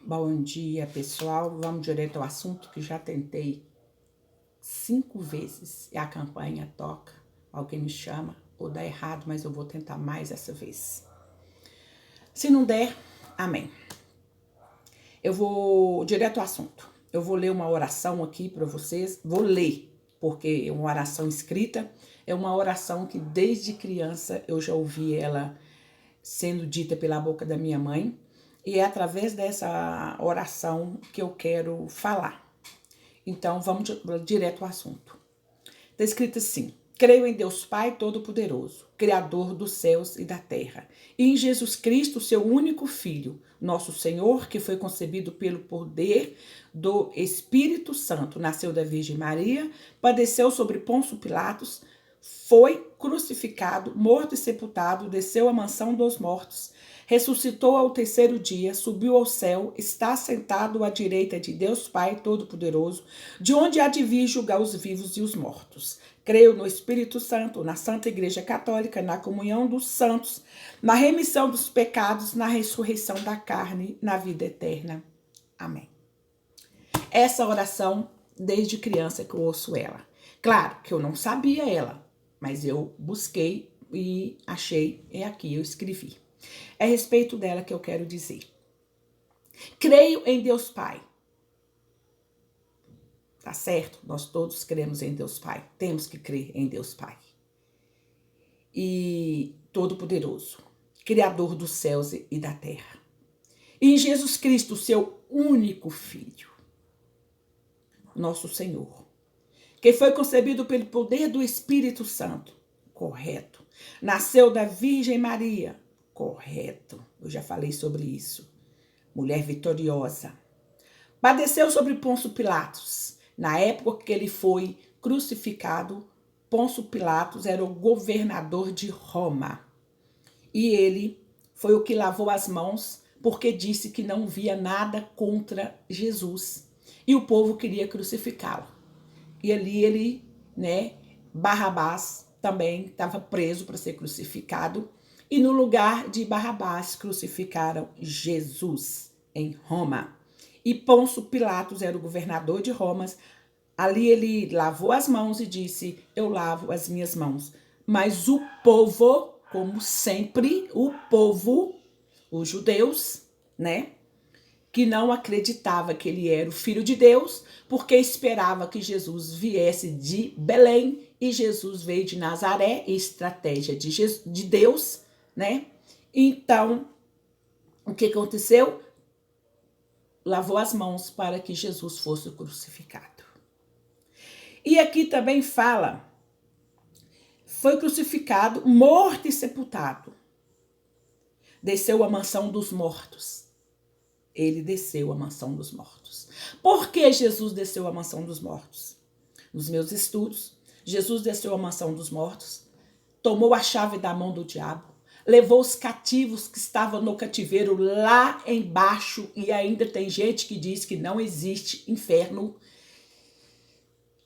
Bom dia, pessoal. Vamos direto ao assunto que já tentei 5 vezes e a campanha toca. Alguém me chama ou dá errado, mas eu vou tentar mais essa vez. Se não der, amém. Eu vou direto ao assunto. Eu vou ler uma oração aqui para vocês. Vou ler, porque é uma oração escrita. É uma oração que desde criança eu já ouvi ela sendo dita pela boca da minha mãe. E é através dessa oração que eu quero falar. Então, vamos direto ao assunto. Está escrito assim: creio em Deus Pai Todo-Poderoso, Criador dos céus e da terra, e em Jesus Cristo, seu único Filho, nosso Senhor, que foi concebido pelo poder do Espírito Santo, nasceu da Virgem Maria, padeceu sobre Pôncio Pilatos, foi crucificado, morto e sepultado, desceu à mansão dos mortos, ressuscitou ao terceiro dia, subiu ao céu, está sentado à direita de Deus Pai Todo-Poderoso, de onde há de vir julgar os vivos e os mortos. Creio no Espírito Santo, na Santa Igreja Católica, na comunhão dos santos, na remissão dos pecados, na ressurreição da carne, na vida eterna. Amém. Essa oração, desde criança que eu ouço ela. Claro que eu não sabia ela, mas eu busquei e achei, é aqui, eu escrevi. É a respeito dela que eu quero dizer. Creio em Deus Pai. Tá certo? Nós todos cremos em Deus Pai. Temos que crer em Deus Pai. E Todo-Poderoso, Criador dos céus e da terra. E em Jesus Cristo, seu único Filho, nosso Senhor, que foi concebido pelo poder do Espírito Santo. Correto. Nasceu da Virgem Maria. Correto. Eu já falei sobre isso. Mulher vitoriosa. Padeceu sobre Pôncio Pilatos. Na época que ele foi crucificado, Pôncio Pilatos era o governador de Roma. E ele foi o que lavou as mãos, porque disse que não via nada contra Jesus. E o povo queria crucificá-lo. E ali ele, Barrabás também estava preso para ser crucificado. E no lugar de Barrabás crucificaram Jesus em Roma. E Pôncio Pilatos era o governador de Roma. Ali ele lavou as mãos e disse: eu lavo as minhas mãos. Mas o povo, como sempre, o povo, os judeus, que não acreditava que ele era o Filho de Deus, porque esperava que Jesus viesse de Belém, e Jesus veio de Nazaré, estratégia de Deus, Então, o que aconteceu? Lavou as mãos para que Jesus fosse crucificado. E aqui também fala, foi crucificado, morto e sepultado. Desceu à mansão dos mortos. Ele desceu à mansão dos mortos. Por que Jesus desceu à mansão dos mortos? Nos meus estudos, Jesus desceu à mansão dos mortos, tomou a chave da mão do diabo, levou os cativos que estavam no cativeiro lá embaixo, e ainda tem gente que diz que não existe inferno,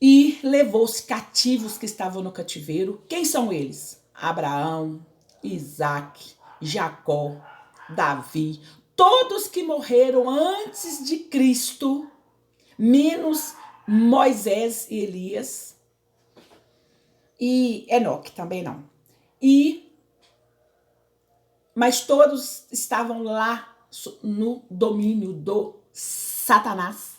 e levou os cativos que estavam no cativeiro. Quem são eles? Abraão, Isaac, Jacó, Davi, todos que morreram antes de Cristo, menos Moisés e Elias, e Enoque também não. Mas todos estavam lá no domínio do Satanás.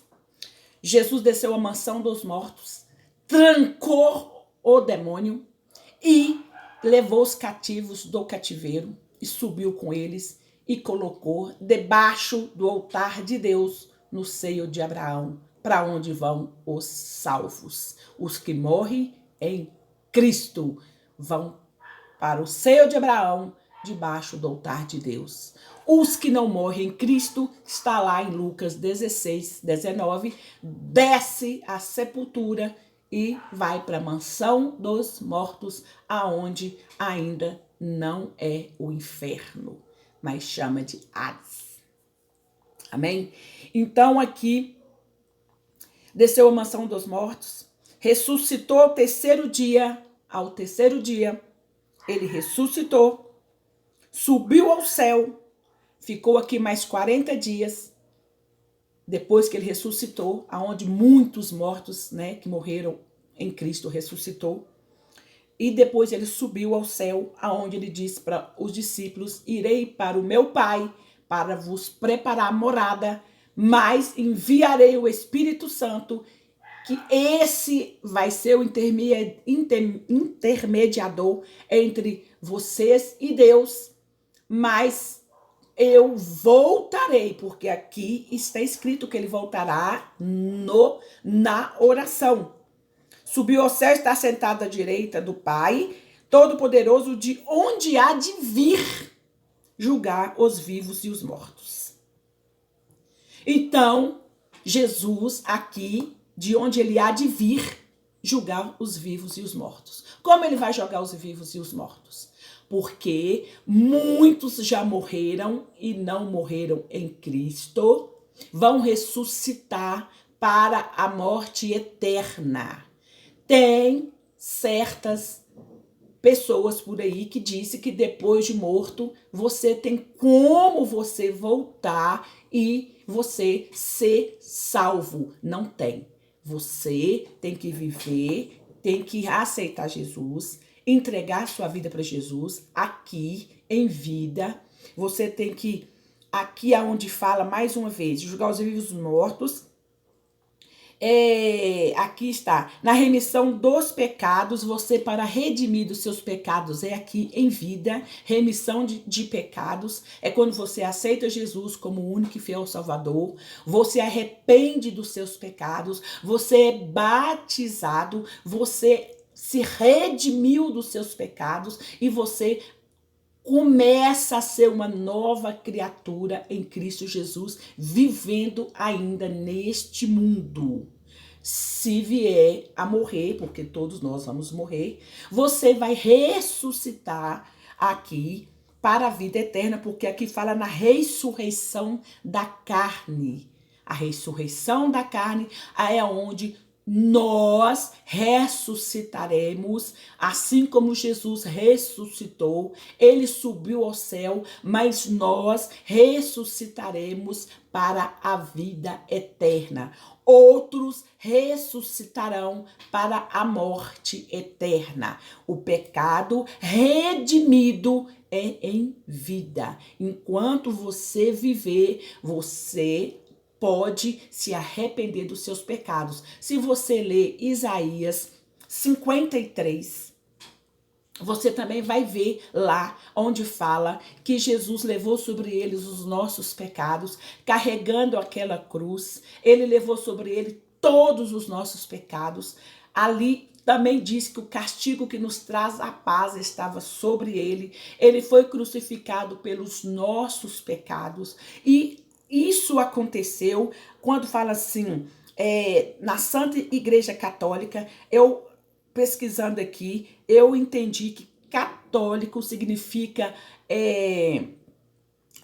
Jesus desceu à mansão dos mortos, trancou o demônio e levou os cativos do cativeiro e subiu com eles e colocou debaixo do altar de Deus no seio de Abraão, para onde vão os salvos. Os que morrem em Cristo vão para o seio de Abraão, debaixo do altar de Deus. Os que não morrem em Cristo, está lá em Lucas 16, 19, desce à sepultura e vai para a mansão dos mortos, aonde ainda não é o inferno, mas chama de Hades. Amém? Então aqui, desceu à mansão dos mortos, ressuscitou ao terceiro dia, ele ressuscitou, subiu ao céu, ficou aqui mais 40 dias depois que ele ressuscitou, aonde muitos mortos, né, que morreram em Cristo ressuscitou. E depois ele subiu ao céu, aonde ele disse para os discípulos: irei para o meu Pai para vos preparar morada, mas enviarei o Espírito Santo, que esse vai ser o intermediador entre vocês e Deus, mas eu voltarei, porque aqui está escrito que ele voltará na oração. Subiu ao céu, está sentado à direita do Pai, Todo-Poderoso, de onde há de vir julgar os vivos e os mortos. Então, Jesus aqui, de onde ele há de vir julgar os vivos e os mortos. Como ele vai julgar os vivos e os mortos? Porque muitos já morreram e não morreram em Cristo, vão ressuscitar para a morte eterna. Tem certas pessoas por aí que dizem que depois de morto, você tem como você voltar e você ser salvo. Não tem. Você tem que viver, tem que aceitar Jesus, entregar sua vida para Jesus aqui em vida. Você tem que, aqui aonde fala mais uma vez, julgar os vivos e os mortos. Aqui está, na remissão dos pecados, você para redimir dos seus pecados é aqui em vida, remissão de pecados, é quando você aceita Jesus como o único e fiel Salvador, você arrepende dos seus pecados, você é batizado, você se redimiu dos seus pecados e você começa a ser uma nova criatura em Cristo Jesus, vivendo ainda neste mundo. Se vier a morrer, porque todos nós vamos morrer, você vai ressuscitar aqui para a vida eterna, porque aqui fala na ressurreição da carne. A ressurreição da carne é onde nós ressuscitaremos, assim como Jesus ressuscitou, ele subiu ao céu, mas nós ressuscitaremos para a vida eterna. Outros ressuscitarão para a morte eterna. O pecado redimido é em vida. Enquanto você viver, você pode se arrepender dos seus pecados. Se você ler Isaías 53, você também vai ver lá onde fala que Jesus levou sobre eles os nossos pecados, carregando aquela cruz. Ele levou sobre ele todos os nossos pecados. Ali também diz que o castigo que nos traz a paz estava sobre ele. Ele foi crucificado pelos nossos pecados. E isso aconteceu quando fala assim, na Santa Igreja Católica, eu pesquisando aqui, eu entendi que católico significa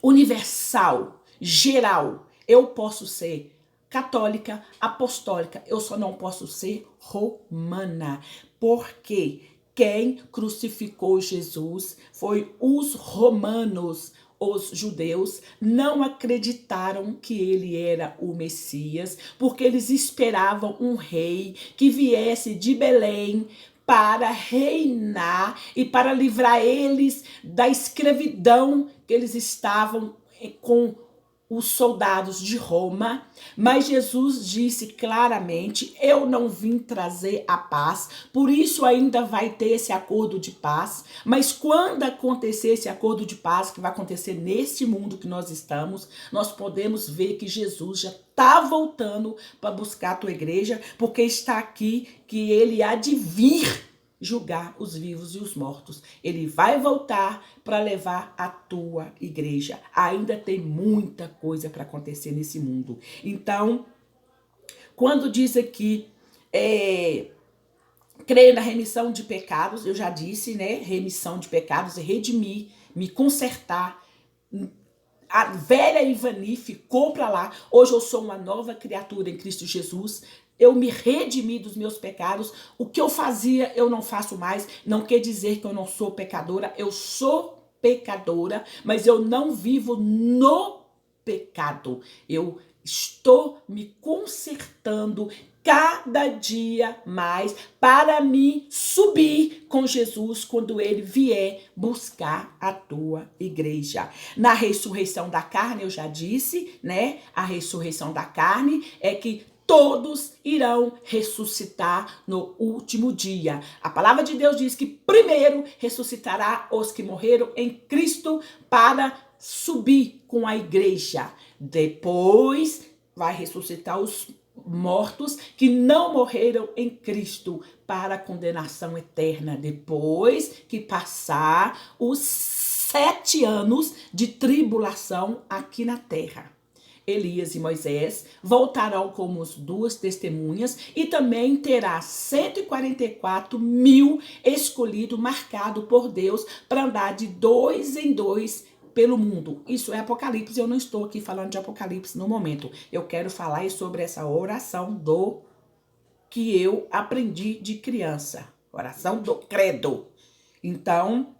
universal, geral. Eu posso ser católica, apostólica, eu só não posso ser romana, porque quem crucificou Jesus foi os romanos. Os judeus não acreditaram que ele era o Messias, porque eles esperavam um rei que viesse de Belém para reinar e para livrar eles da escravidão que eles estavam com os soldados de Roma. Mas Jesus disse claramente: eu não vim trazer a paz, por isso ainda vai ter esse acordo de paz. Mas quando acontecer esse acordo de paz, que vai acontecer neste mundo que nós estamos, nós podemos ver que Jesus já está voltando para buscar a tua igreja, porque está aqui que ele há de vir julgar os vivos e os mortos. Ele vai voltar para levar a tua igreja. Ainda tem muita coisa para acontecer nesse mundo. Então, quando diz aqui, creio na remissão de pecados, eu já disse, né? Remissão de pecados é redimir, me consertar. A velha Ivani ficou para lá. Hoje eu sou uma nova criatura em Cristo Jesus. Eu me redimi dos meus pecados. O que eu fazia, eu não faço mais. Não quer dizer que eu não sou pecadora. Eu sou pecadora, mas eu não vivo no pecado. Eu estou me consertando cada dia mais para me subir com Jesus quando ele vier buscar a tua igreja. Na ressurreição da carne, eu já disse, né? A ressurreição da carne é que todos irão ressuscitar no último dia. A palavra de Deus diz que primeiro ressuscitará os que morreram em Cristo para subir com a igreja. Depois vai ressuscitar os mortos que não morreram em Cristo para a condenação eterna, depois que passar os 7 anos de tribulação aqui na terra. Elias e Moisés voltarão como as 2 testemunhas e também terá 144 mil escolhidos, marcados por Deus para andar de 2 em 2 pelo mundo. Isso é Apocalipse, eu não estou aqui falando de Apocalipse no momento. Eu quero falar sobre essa oração do que eu aprendi de criança. Oração do credo. Então,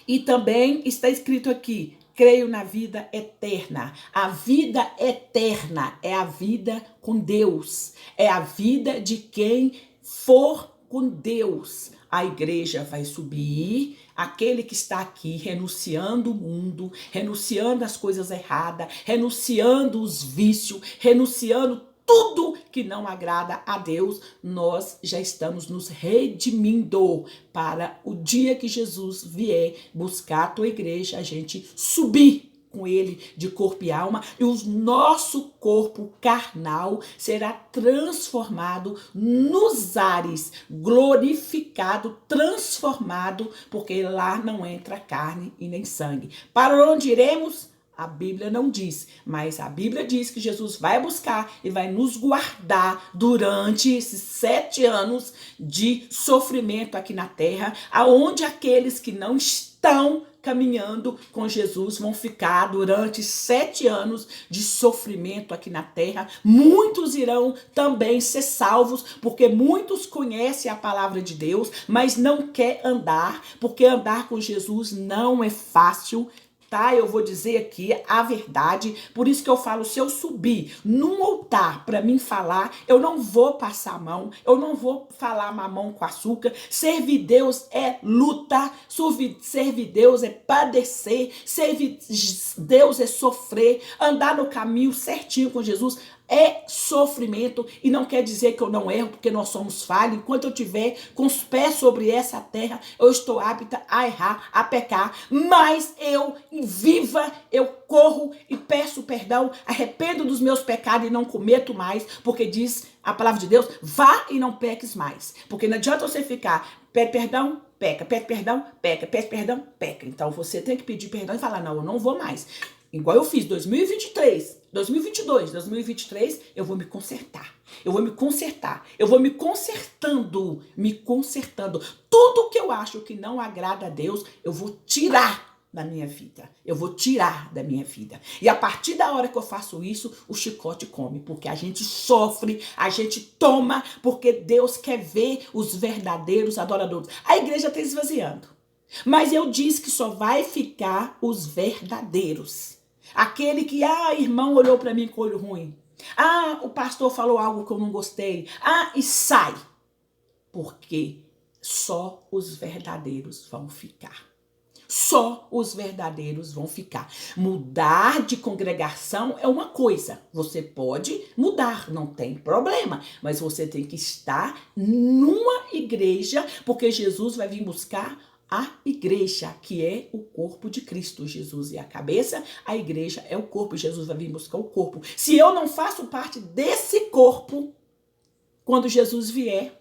e também está escrito aqui, creio na vida eterna. A vida eterna é a vida com Deus. É a vida de quem for com Deus. A igreja vai subir, aquele que está aqui renunciando o mundo, renunciando as coisas erradas, renunciando os vícios, renunciando tudo que não agrada a Deus, nós já estamos nos redimindo para o dia que Jesus vier buscar a tua igreja, a gente subir com ele de corpo e alma, e o nosso corpo carnal será transformado nos ares, glorificado, transformado, porque lá não entra carne e nem sangue. Para onde iremos? A Bíblia não diz, mas a Bíblia diz que Jesus vai buscar e vai nos guardar durante esses 7 anos de sofrimento aqui na terra, aonde aqueles que não estão caminhando com Jesus vão ficar durante 7 anos de sofrimento aqui na terra. Muitos irão também ser salvos, porque muitos conhecem a palavra de Deus, mas não quer andar, porque andar com Jesus não é fácil. Tá? Eu vou dizer aqui a verdade, por isso que eu falo, se eu subir num altar para mim falar, eu não vou passar a mão, eu não vou falar mamão com açúcar. Servir Deus é luta, servir Deus é padecer, servir Deus é sofrer, andar no caminho certinho com Jesus é sofrimento, e não quer dizer que eu não erro, porque nós somos falhos. Enquanto eu tiver com os pés sobre essa terra, eu estou apta a errar, a pecar, mas eu viva, eu corro e peço perdão, arrependo dos meus pecados e não cometo mais, porque diz a palavra de Deus, vá e não peques mais, porque não adianta você ficar, pede perdão, peca, pede perdão, peca, pede perdão, peca. Então você tem que pedir perdão e falar, não, eu não vou mais. Igual eu fiz 2023, 2022, 2023, eu vou me consertar. Eu vou me consertar. Eu vou me consertando. Tudo que eu acho que não agrada a Deus, eu vou tirar da minha vida. Eu vou tirar da minha vida. E a partir da hora que eu faço isso, o chicote come. Porque a gente sofre, a gente toma, porque Deus quer ver os verdadeiros adoradores. A igreja está esvaziando. Mas eu disse que só vai ficar os verdadeiros. Aquele que, irmão olhou para mim com olho ruim. O pastor falou algo que eu não gostei. E sai. Porque só os verdadeiros vão ficar. Só os verdadeiros vão ficar. Mudar de congregação é uma coisa. Você pode mudar, não tem problema. Mas você tem que estar numa igreja, porque Jesus vai vir buscar a igreja, que é o corpo de Cristo. Jesus é a cabeça, a igreja é o corpo. Jesus vai vir buscar o corpo. Se eu não faço parte desse corpo, quando Jesus vier,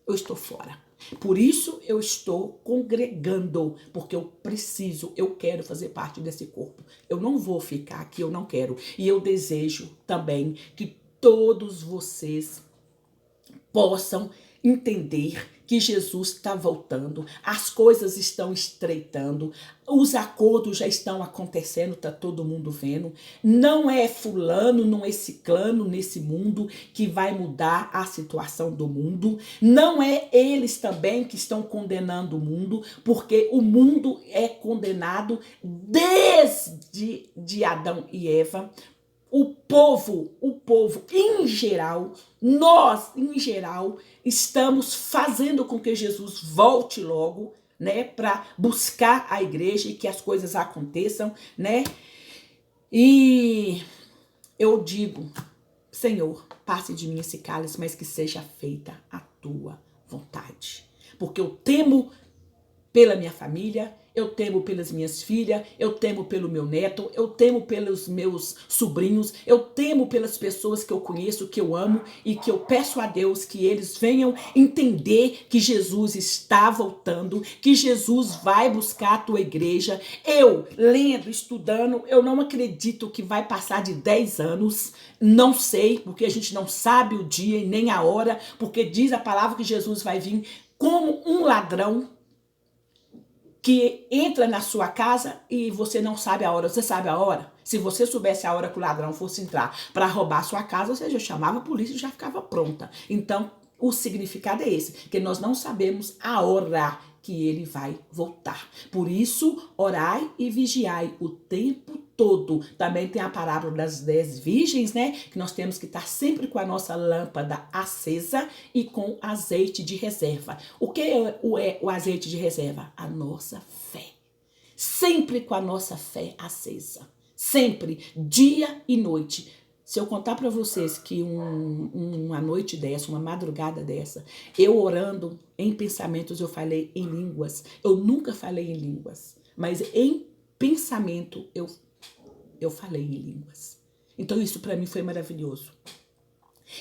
eu estou fora. Por isso eu estou congregando, porque eu preciso, eu quero fazer parte desse corpo. Eu não vou ficar aqui, eu não quero. E eu desejo também que todos vocês possam entender que Jesus está voltando, as coisas estão estreitando, os acordos já estão acontecendo, está todo mundo vendo. Não é fulano, não é ciclano nesse mundo que vai mudar a situação do mundo. Não é eles também que estão condenando o mundo, porque o mundo é condenado desde Adão e Eva. O povo em geral, nós em geral, estamos fazendo com que Jesus volte logo, né, para buscar a igreja e que as coisas aconteçam, né? E eu digo, Senhor, passe de mim esse cálice, mas que seja feita a tua vontade. Porque eu temo pela minha família, eu temo pelas minhas filhas, eu temo pelo meu neto, eu temo pelos meus sobrinhos, eu temo pelas pessoas que eu conheço, que eu amo e que eu peço a Deus que eles venham entender que Jesus está voltando, que Jesus vai buscar a tua igreja. Eu, lendo, estudando, eu não acredito que vai passar de 10 anos, não sei, porque a gente não sabe o dia e nem a hora, porque diz a palavra que Jesus vai vir como um ladrão, que entra na sua casa e você não sabe a hora. Você sabe a hora? Se você soubesse a hora que o ladrão fosse entrar para roubar a sua casa, você já chamava a polícia e já ficava pronta. Então, o significado é esse, que nós não sabemos a hora que ele vai voltar. Por isso, orai e vigiai o tempo todo. Também tem a parábola das 10 virgens, né? Que nós temos que estar sempre com a nossa lâmpada acesa e com azeite de reserva. O que é o azeite de reserva? A nossa fé. Sempre com a nossa fé acesa. Sempre, dia e noite. Se eu contar para vocês que uma noite dessa, uma madrugada dessa, eu orando em pensamentos, eu falei em línguas. Eu nunca falei em línguas, mas em pensamento eu falei em línguas. Então isso para mim foi maravilhoso.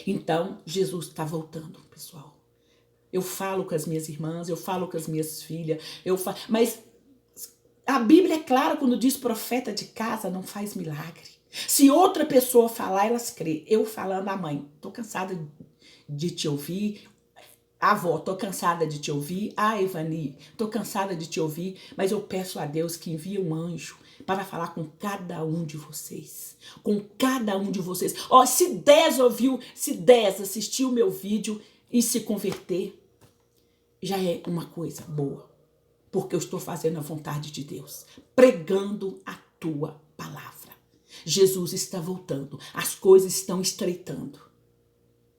Então Jesus está voltando, pessoal. Eu falo com as minhas irmãs, eu falo com as minhas filhas, mas a Bíblia é clara quando diz profeta de casa não faz milagre. Se outra pessoa falar, elas crê. Eu falando à mãe, tô cansada de te ouvir. Avó, tô cansada de te ouvir. Evani, tô cansada de te ouvir. Mas eu peço a Deus que envie um anjo para falar com cada um de vocês. Com cada um de vocês. Se 10 assistiu o meu vídeo e se converter, já é uma coisa boa. Porque eu estou fazendo a vontade de Deus. Pregando a tua palavra. Jesus está voltando, as coisas estão estreitando.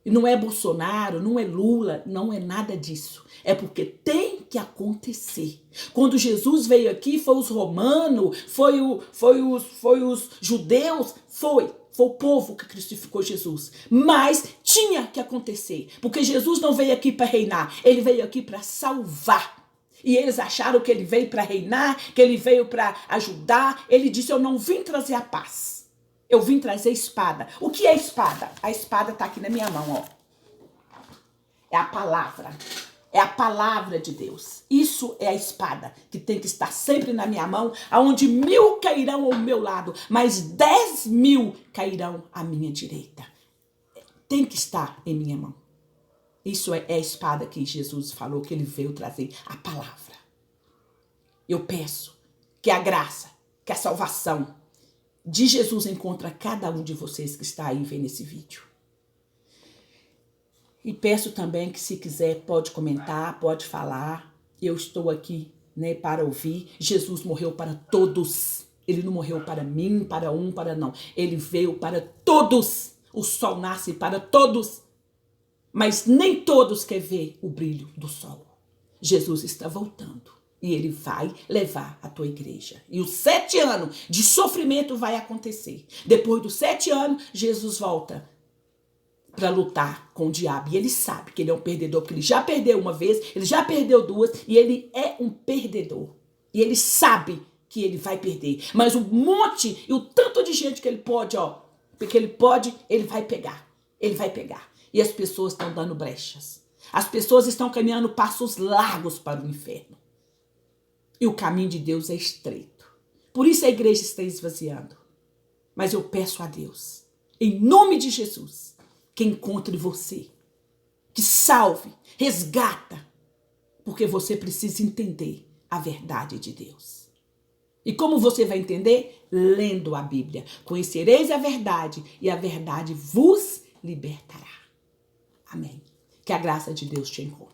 E não é Bolsonaro, não é Lula, não é nada disso. É porque tem que acontecer. Quando Jesus veio aqui, foi os romanos, foi os judeus, foi o povo que crucificou Jesus. Mas tinha que acontecer, porque Jesus não veio aqui para reinar, ele veio aqui para salvar. E eles acharam que ele veio para reinar, que ele veio para ajudar. Ele disse, eu não vim trazer a paz. Eu vim trazer espada. O que é espada? A espada está aqui na minha mão, ó. É a palavra. É a palavra de Deus. Isso é a espada que tem que estar sempre na minha mão, aonde 1000 cairão ao meu lado, mas 10.000 cairão à minha direita. Tem que estar em minha mão. Isso é a espada que Jesus falou que ele veio trazer, a palavra. Eu peço que a graça, que a salvação de Jesus encontre cada um de vocês que está aí vendo esse vídeo. E peço também que se quiser pode comentar, pode falar. Eu estou aqui, né, para ouvir. Jesus morreu para todos. Ele não morreu para mim, para um, para não. Ele veio para todos. O sol nasce para todos. Mas nem todos querem ver o brilho do sol. Jesus está voltando e ele vai levar a tua igreja. E os 7 anos de sofrimento vai acontecer. Depois dos 7 anos, Jesus volta para lutar com o diabo. E ele sabe que ele é um perdedor, porque ele já perdeu uma vez, ele já perdeu 2 e ele é um perdedor. E ele sabe que ele vai perder. Mas o monte e o tanto de gente que ele pode, porque ele pode, ele vai pegar. Ele vai pegar. E as pessoas estão dando brechas. As pessoas estão caminhando passos largos para o inferno. E o caminho de Deus é estreito. Por isso a igreja está esvaziando. Mas eu peço a Deus, em nome de Jesus, que encontre você que salve, resgata, porque você precisa entender a verdade de Deus. E como você vai entender? Lendo a Bíblia. Conhecereis a verdade e a verdade vos libertará. Amém. Que a graça de Deus te encontre.